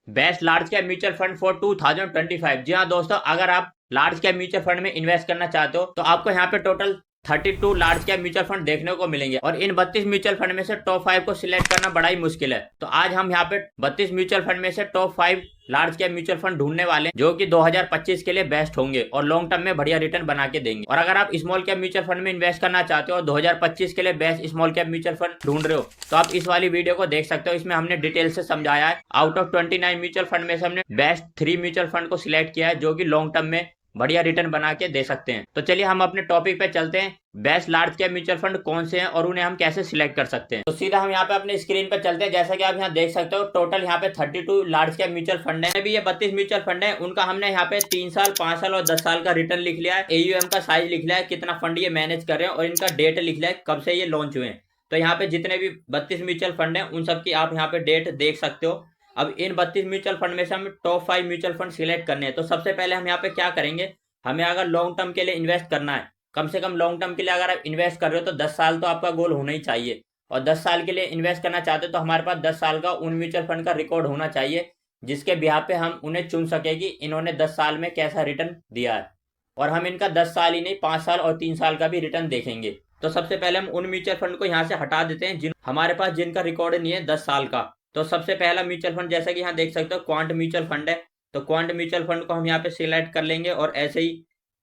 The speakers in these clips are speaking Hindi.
Best large cap mutual fund for 2025। जी हाँ दोस्तों, अगर आप लार्ज कैप म्यूचुअल फंड में इन्वेस्ट करना चाहते हो तो आपको यहाँ पे total 32 large cap mutual fund देखने को मिलेंगे और इन 32 म्यूचुअल फंड में से टॉप 5 को सिलेक्ट करना बड़ा ही मुश्किल है। तो आज हम यहाँ पे 32 म्यूचुअल फंड में से top 5 large cap mutual fund ढूंढने वाले हैं जो कि 2025 के लिए बेस्ट होंगे और लॉन्ग टर्म में बढ़िया रिटर्न बना के देंगे। और अगर आप स्मॉल कैप म्यूचुअल फंड में इन्वेस्ट करना चाहते हो और 2025 के लिए best small cap mutual fund ढूंढ रहे हो तो आप इस वाली वीडियो को देख सकते हो। इसमें हमने डिटेल से समझाया है। आउट ऑफ 29 म्यूचुअल फंड में से हमने बेस्ट 3 म्यूचुअल फंड को सिलेक्ट किया है जो कि लॉन्ग टर्म में बढ़िया रिटर्न बना के दे सकते हैं। तो चलिए हम अपने टॉपिक पे चलते हैं। Best large cap mutual fund कौन से हैं और उन्हें हम कैसे सिलेक्ट कर सकते हैं। तो सीधा हम यहाँ पे अपने स्क्रीन पे चलते हैं। जैसा कि आप यहाँ देख सकते हो टोटल यहाँ पे 32 लार्ज कैप म्यूचुअल फंड है। भी ये 32 म्यूचुअल फंड है, उनका हमने यहाँ पे 3 साल, 5 साल और 10 साल का रिटर्न लिख लिया है। AUM का साइज लिख लिया है, कितना फंड ये मैनेज कर रहे हैं और इनका डेट लिख लिया है कब से ये लॉन्च हुए हैं। तो यहाँ पे जितने भी 32 म्यूचुअल फंड है उन सबकी आप यहाँ पे डेट देख सकते हो। अब इन 32 म्यूचुअल फंड में से हमें टॉप 5 म्यूचुअल फंड सिलेक्ट करने हैं। तो सबसे पहले हम यहाँ पे क्या करेंगे, हमें अगर लॉन्ग टर्म के लिए इन्वेस्ट करना है, कम से कम लॉन्ग टर्म के लिए अगर आप इन्वेस्ट कर रहे हो तो 10 साल तो आपका गोल होना ही चाहिए। और 10 साल के लिए इन्वेस्ट करना चाहते हो तो हमारे पास 10 साल का उन म्यूचुअल फंड का रिकॉर्ड होना चाहिए जिसके बिहाफ पे हम उन्हें चुन सके कि इन्होंने 10 साल में कैसा रिटर्न दिया है। और हम इनका 10 साल ही नहीं 5 साल और 3 साल का भी रिटर्न देखेंगे। तो सबसे पहले हम उन म्यूचुअल फंड को यहाँ से हटा देते हैं जिन हमारे पास जिनका रिकॉर्ड नहीं है 10 साल का। तो सबसे पहला म्यूचुअल फंड जैसा कि यहाँ देख सकते हो क्वांट म्यूचुअल फंड है। तो क्वांट म्यूचुअल फंड को हम यहाँ पे सिलेक्ट कर लेंगे और ऐसे ही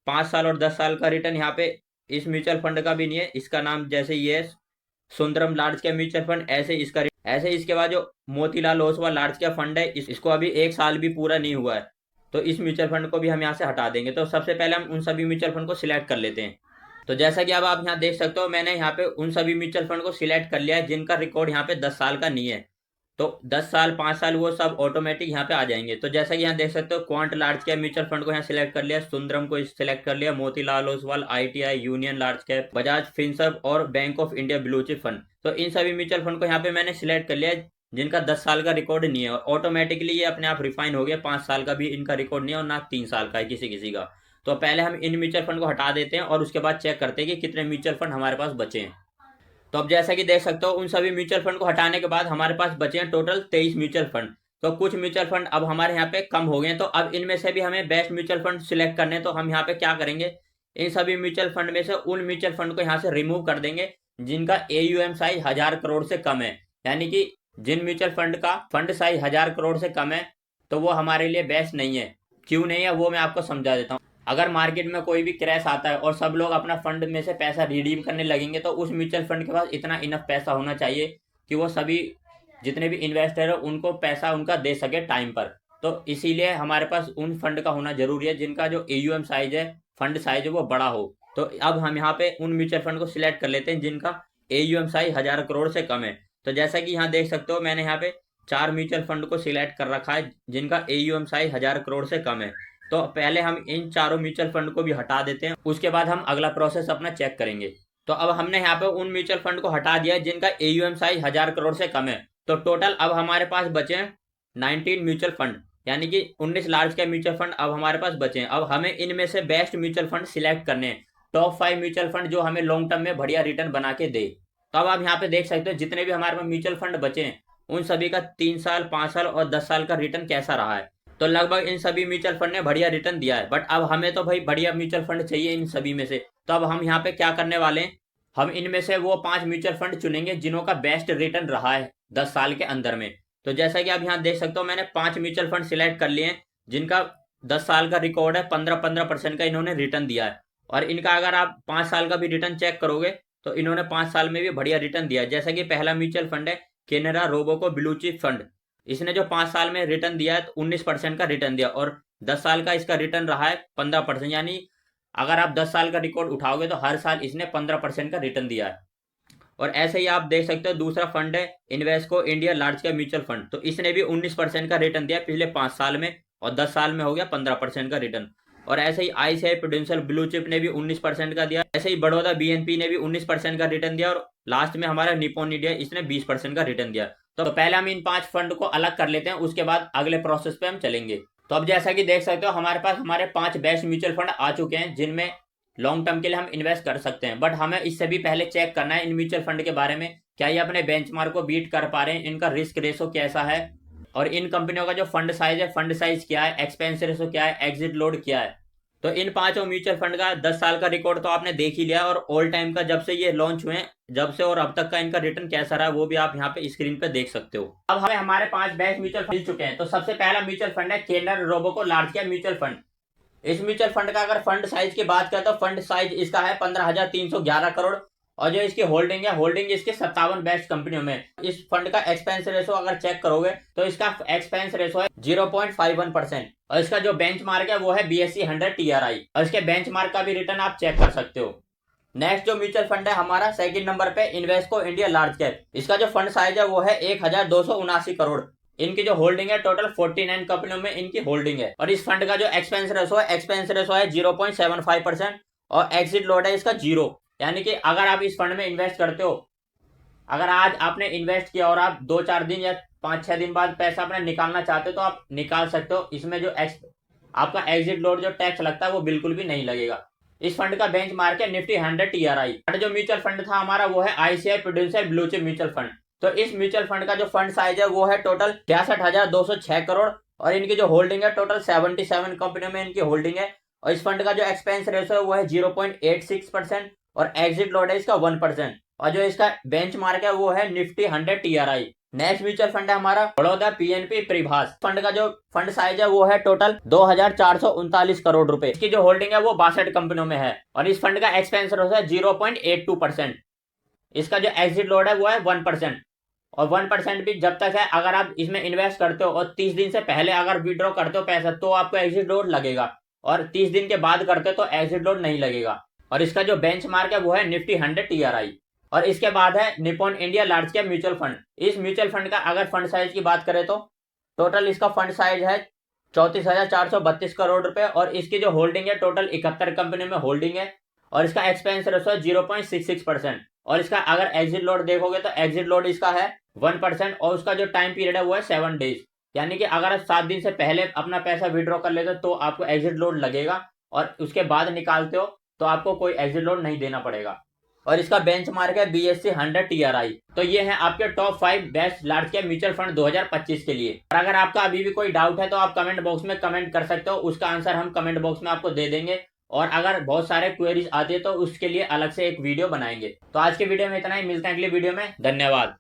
5 साल और 10 साल का रिटर्न यहाँ पे इस म्यूचुअल फंड का भी नहीं है। इसका नाम जैसे ये है Sundaram large cap mutual fund, ऐसे इसका ऐसे इसके बाद जो Motilal Oswal large cap fund है इसको अभी 1 साल भी पूरा नहीं हुआ है। तो इस म्यूचुअल फंड को भी हम यहाँ से हटा देंगे। तो सबसे पहले हम उन सभी म्यूचुअल फंड को सिलेक्ट कर लेते हैं। तो जैसा कि अब आप यहाँ देख सकते हो मैंने यहाँ पे उन सभी म्यूचुअल फंड को सिलेक्ट कर लिया है जिनका रिकॉर्ड यहाँ पे 10 साल का नहीं है। तो 10 साल 5 साल वो सब ऑटोमेटिक यहाँ पे आ जाएंगे। तो जैसा कि यहाँ देख सकते हो quant large cap mutual fund को यहाँ सिलेक्ट कर लिया, सुंदरम को सिलेक्ट कर लिया, Motilal Oswal, ITI, Union large cap, Bajaj Finserv और Bank of India blue chip fund. तो इन सभी म्यूचुअल फंड को यहाँ पे मैंने सिलेक्ट कर लिया जिनका 10 साल का रिकॉर्ड नहीं है और ऑटोमेटिकली ये अपने आप रिफाइन हो गया। 5 साल का भी इनका रिकॉर्ड नहीं है और ना 3 साल का है किसी किसी का। तो पहले हम इन म्यूचुअल फंड को हटा देते हैं और उसके बाद चेक करते हैं कि कितने म्यूचुअल फंड हमारे पास बचे हैं। तो अब जैसा कि देख सकते हो उन सभी म्यूचुअल फंड को हटाने के बाद हमारे पास बचे हैं टोटल 23 म्यूचुअल फंड। तो कुछ म्यूचुअल फंड अब हमारे यहाँ पे कम हो गए हैं। तो अब इनमें से भी हमें बेस्ट म्यूचुअल फंड सिलेक्ट करने। तो हम यहाँ पे क्या करेंगे, इन सभी म्यूचुअल फंड में से उन म्यूचुअल फंड को यहाँ से रिमूव कर देंगे जिनका AUM साइज 1000 करोड़ से कम है। यानी कि जिन म्यूचुअल फंड का फंड साइज 1000 करोड़ से कम है तो वो हमारे लिए बेस्ट नहीं है। क्यों नहीं है वो मैं आपको समझा देता हूँ। अगर मार्केट में कोई भी क्रैश आता है और सब लोग अपना फंड में से पैसा रिडीम करने लगेंगे तो उस म्यूचुअल फंड के पास इतना इनफ पैसा होना चाहिए कि वो सभी जितने भी इन्वेस्टर है उनको पैसा उनका दे सके टाइम पर। तो इसीलिए हमारे पास उन फंड का होना जरूरी है जिनका जो AUM साइज है, फंड साइज है, वो बड़ा हो। तो अब हम यहाँ पे उन म्यूचुअल फंड को सिलेक्ट कर लेते हैं जिनका AUM साइज 1000 करोड़ से कम है। तो जैसा कि यहाँ देख सकते हो मैंने यहाँ पे 4 म्यूचुअल फंड को सिलेक्ट कर रखा है जिनका AUM साइज 1000 करोड़ से कम है। तो पहले हम इन चारों म्यूचुअल फंड को भी हटा देते हैं, उसके बाद हम अगला प्रोसेस अपना चेक करेंगे। तो अब हमने यहाँ पे उन म्यूचुअल फंड को हटा दिया जिनका AUM साइज 1000 करोड़ से कम है। तो टोटल अब हमारे पास बचे हैं 19 म्यूचुअल फंड, यानी कि 19 लार्ज कैप म्यूचुअल फंड अब हमारे पास बचे हैं। अब हमें इनमें से बेस्ट म्यूचुअल फंड सिलेक्ट करने हैं, टॉप 5 म्यूचुअल फंड जो हमें लॉन्ग टर्म में बढ़िया रिटर्न बना के दे। तो अब आप यहाँ पे देख सकते हो जितने भी हमारे पास म्यूचुअल फंड बचे हैं उन सभी का 3 साल, 5 साल और 10 साल का रिटर्न कैसा रहा है। तो लगभग इन सभी म्यूचुअल फंड ने बढ़िया रिटर्न दिया है। बट अब हमें तो भाई बढ़िया म्यूचुअल फंड चाहिए इन सभी में से। तो अब हम यहाँ पे क्या करने वाले हैं, हम इनमें से वो 5 म्यूचुअल फंड चुनेंगे जिन्हों का बेस्ट रिटर्न रहा है 10 साल के अंदर में। तो जैसा कि आप यहाँ देख सकते हो मैंने 5 म्यूचुअल फंड सिलेक्ट कर लिए हैं जिनका 10 साल का रिकॉर्ड है, 15-15% का इन्होंने रिटर्न दिया है। और इनका अगर आप 5 साल का भी रिटर्न चेक करोगे तो इन्होंने 5 साल में भी बढ़िया रिटर्न दिया है। जैसा कि पहला म्यूचुअल फंड है केनरा रोबोको ब्लू चिप फंड, इसने जो 5 साल में रिटर्न दिया है तो 19% का रिटर्न दिया और 10 साल का इसका रिटर्न रहा है 15%। यानी अगर आप 10 साल का रिकॉर्ड उठाओगे तो हर साल इसने 15% का रिटर्न दिया है। और ऐसे ही आप देख सकते हो दूसरा फंड है Invesco India large cap mutual fund. तो इसने भी 19% का रिटर्न दिया पिछले 5 साल में और 10 साल में हो गया 15% का रिटर्न। और ऐसे ही ICICI प्रूडेंशियल ब्लू चिप ने भी 19% का दिया। ऐसे ही बड़ौदा BNP ने भी 19% का रिटर्न दिया और लास्ट में हमारा निप्पॉन इंडिया इसने 20% का रिटर्न दिया। तो पहले हम इन 5 फंड को अलग कर लेते हैं, उसके बाद अगले प्रोसेस पे हम चलेंगे। तो अब जैसा कि देख सकते हो हमारे पास हमारे 5 बेस्ट म्यूचुअल फंड आ चुके हैं जिनमें लॉन्ग टर्म के लिए हम इन्वेस्ट कर सकते हैं। बट हमें इससे भी पहले चेक करना है इन म्यूचुअल फंड के बारे में, क्या ये अपने बेंचमार्क को बीट कर पा रहे हैं, इनका रिस्क रेशो कैसा है और इन कंपनियों का जो फंड साइज है, फंड साइज क्या है, एक्सपेंस रेशो क्या है, एग्जिट लोड क्या है। तो इन पांचों म्यूचुअल फंड का 10 साल का रिकॉर्ड तो आपने देख ही लिया, और ऑल टाइम का जब से ये लॉन्च हुए जब से और अब तक का इनका रिटर्न कैसा रहा वो भी आप यहाँ पे स्क्रीन पे देख सकते हो। अब हमें हमारे 5 बेस्ट म्यूचुअल फंड मिल चुके हैं। तो सबसे पहला म्यूचुअल फंड है Canara Robeco large cap mutual fund. इस म्यूचुअल फंड का अगर फंड साइज की बात करें तो फंड साइज इसका है 15,311 करोड़, और जो इसकी होल्डिंग है, होल्डिंग इसके 57 बेस्ट कंपनियों में। इस फंड का एक्सपेंस रेशो अगर चेक करोगे तो इसका एक्सपेंस रेशो है 0.51%, और इसका जो बेंचमार्क है वो है BSE 100 TRI, और इसके बेंचमार्क का भी रिटर्न आप चेक कर सकते हो। नेक्स्ट जो म्यूचुअल फंड है हमारा सेकंड नंबर पे इन्वेस्को इंडिया लार्ज कैप। इसका जो फंड साइज है वो है 1,279 करोड़। इनकी जो होल्डिंग है टोटल 49 कंपनियों में इनकी होल्डिंग है, और इस फंड का जो एक्सपेंस रेशो है 0.75%, और एग्जिट लोड है इसका 0। यानी कि अगर आप इस फंड में इन्वेस्ट करते हो, अगर आज आपने इन्वेस्ट किया और आप 2-4 दिन या 5-6 दिन बाद पैसा अपना निकालना चाहते हो तो आप निकाल सकते हो। इसमें जो आपका एग्जिट लोड जो टैक्स लगता है वो बिल्कुल भी नहीं लगेगा। इस फंड का बेंचमार्क है निफ्टी 100 TRI। जो म्यूचुअल फंड था हमारा वो है ICICI prudential blue chip mutual fund. तो इस म्यूचुअल फंड का जो फंड साइज है वो है टोटल 63,206 करोड़, और इनकी जो होल्डिंग है टोटल 77 कंपनियों में इनकी होल्डिंग है, और इस फंड का जो एक्सपेंस रेशो है वो है 0.86%, और एग्जिट लोड है इसका 1%, और जो इसका बेंचमार्क है वो है Nifty 100 TRI। Next mutual fund है हमारा बड़ौदा PNB परिभाष। फंड का जो फंड साइज है वो है टोटल 2,439 करोड़ रुपए। इसकी जो होल्डिंग है वो 62 कंपनियों में है, और इस फंड का एक्सपेंस रेशो है 0.82%। इसका जो एग्जिट लोड है वो है 1%, और 1% भी जब तक है अगर आप इसमें इन्वेस्ट करते हो और 30 दिन से पहले अगर विड्रॉ करते हो पैसा तो आपको एग्जिट लोड लगेगा, और 30 दिन के बाद करते हो तो एग्जिट लोड नहीं लगेगा। और इसका जो बेंचमार्क है वो है निफ्टी 100 TRI। और इसके बाद है Nippon India large cap mutual fund. इस म्यूचुअल फंड का अगर फंड साइज की बात करें तो टोटल इसका फंड साइज है 34,432 करोड़ रुपए, और इसकी जो होल्डिंग है टोटल 71 कंपनी में होल्डिंग है, और इसका एक्सपेंस रेशो है 0.66%, और इसका अगर एग्जिट लोड देखोगे तो एग्जिट लोड इसका है 1%, और उसका जो टाइम पीरियड है वो है 7 डेज। यानी कि अगर आप 7 दिन से पहले अपना पैसा विड्रॉ कर लेते हो तो आपको एग्जिट लोड लगेगा, और उसके बाद निकालते हो तो आपको कोई एग्जिट लोड नहीं देना पड़ेगा। और इसका बेंचमार्क है BSE 100 TRI। तो ये है आपके top 5 best large cap mutual fund 2025 के लिए। और अगर आपका अभी भी कोई डाउट है तो आप कमेंट बॉक्स में कमेंट कर सकते हो, उसका आंसर हम कमेंट बॉक्स में आपको दे देंगे, और अगर बहुत सारे क्वेरीज आती है तो उसके लिए अलग से एक वीडियो बनाएंगे। तो आज के वीडियो में इतना ही, मिलते हैं अगली वीडियो में। धन्यवाद।